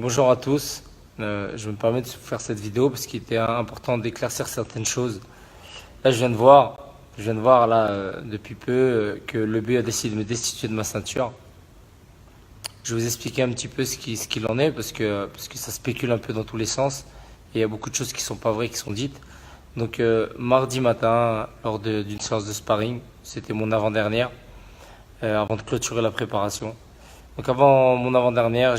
Bonjour à tous. Je me permets de faire cette vidéo parce qu'il était important d'éclaircir certaines choses. Là, je viens de voir là depuis peu que le l'EB a décidé de me destituer de ma ceinture. Je vais vous expliquer un petit peu ce qu'il en est parce que ça spécule un peu dans tous les sens et il y a beaucoup de choses qui sont pas vraies qui sont dites. Donc mardi matin, lors d'une séance de sparring, c'était mon avant-dernière, avant de clôturer la préparation. Donc avant mon avant-dernière,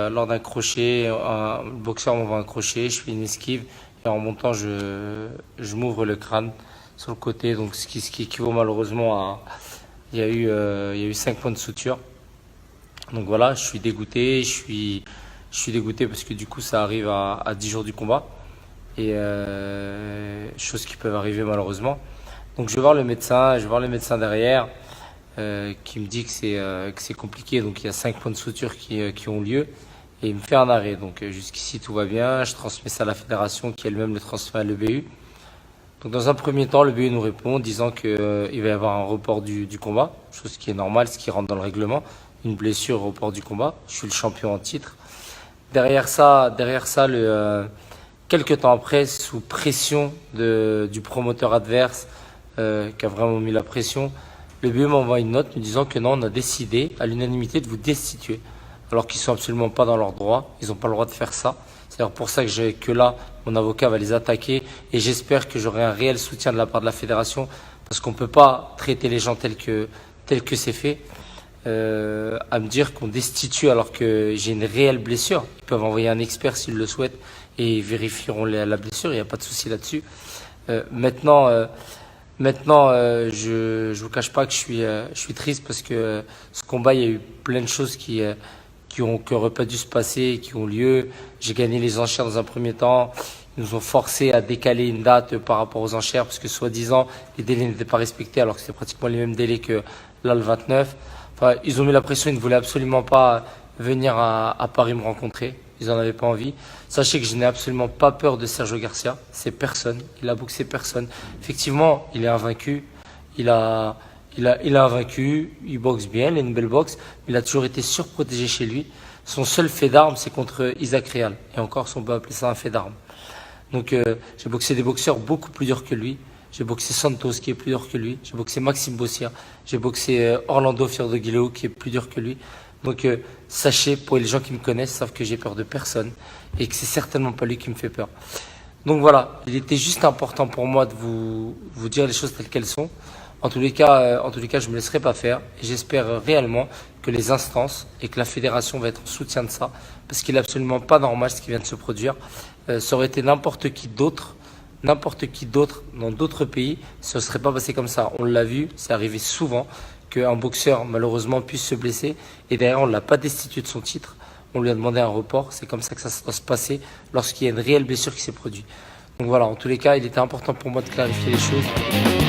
lors d'un crochet, le boxeur m'envoie un crochet, je fais une esquive et en montant, je m'ouvre le crâne sur le côté, donc ce qui équivaut malheureusement à, il y a eu 5 points de suture. Donc voilà, je suis dégoûté parce que du coup ça arrive à 10 jours du combat et choses qui peuvent arriver malheureusement. Donc je vais voir le médecin derrière qui me dit que c'est compliqué. Donc il y a 5 points de suture qui ont lieu et il me fait un arrêt. Donc jusqu'ici tout va bien. Je transmets ça à la fédération qui elle-même le transmet à l'EBU. Donc dans un premier temps, l'EBU nous répond disant qu'il va y avoir un report du combat, chose qui est normale, ce qui rentre dans le règlement. Une blessure, report du combat. Je suis le champion en titre. Derrière ça, quelques temps après, sous pression du promoteur adverse qui a vraiment mis la pression, le BE m'envoie une note me disant que non, on a décidé à l'unanimité de vous destituer. Alors qu'ils sont absolument pas dans leurs droits, ils n'ont pas le droit de faire ça. C'est d'ailleurs pour ça que là, mon avocat va les attaquer et j'espère que j'aurai un réel soutien de la part de la fédération parce qu'on ne peut pas traiter les gens tel que c'est fait. À me dire qu'on destitue alors que j'ai une réelle blessure. Ils peuvent envoyer un expert s'ils le souhaitent et ils vérifieront la blessure, il n'y a pas de souci là-dessus. Maintenant, je vous cache pas que je suis triste parce que ce combat, il y a eu plein de choses qui auraient pas dû se passer et qui ont lieu. J'ai gagné les enchères dans un premier temps. Ils nous ont forcé à décaler une date par rapport aux enchères parce que soi-disant les délais n'étaient pas respectés alors que c'est pratiquement les mêmes délais que là le 29. Enfin, ils ont mis la pression, ils ne voulaient absolument pas venir à Paris me rencontrer. Ils n'en avaient pas envie. Sachez que je n'ai absolument pas peur de Sergio Garcia. C'est personne. Il a boxé personne. Effectivement, il est invaincu. Il a invaincu. Il boxe bien. Il a une belle boxe. Il a toujours été surprotégé chez lui. Son seul fait d'armes, c'est contre Isaac Real. Et encore, si on peut appeler ça un fait d'armes. Donc, j'ai boxé des boxeurs beaucoup plus durs que lui. J'ai boxé Santos, qui est plus dur que lui. J'ai boxé Maxime Bossia. J'ai boxé Orlando Fierdoguileo, qui est plus dur que lui. Donc, sachez, pour les gens qui me connaissent, savent que j'ai peur de personne. Et que c'est certainement pas lui qui me fait peur. Donc voilà, il était juste important pour moi de vous dire les choses telles qu'elles sont. En tous les cas, je me laisserai pas faire. Et j'espère réellement que les instances et que la fédération va être en soutien de ça. Parce qu'il est absolument pas normal ce qui vient de se produire. Ça aurait été n'importe qui d'autre dans d'autres pays, ça ne serait pas passé comme ça. On l'a vu, c'est arrivé souvent qu'un boxeur malheureusement puisse se blesser et derrière on ne l'a pas destitué de son titre, on lui a demandé un report. C'est comme ça que ça doit se passer lorsqu'il y a une réelle blessure qui s'est produite. Donc voilà, en tous les cas, il était important pour moi de clarifier les choses.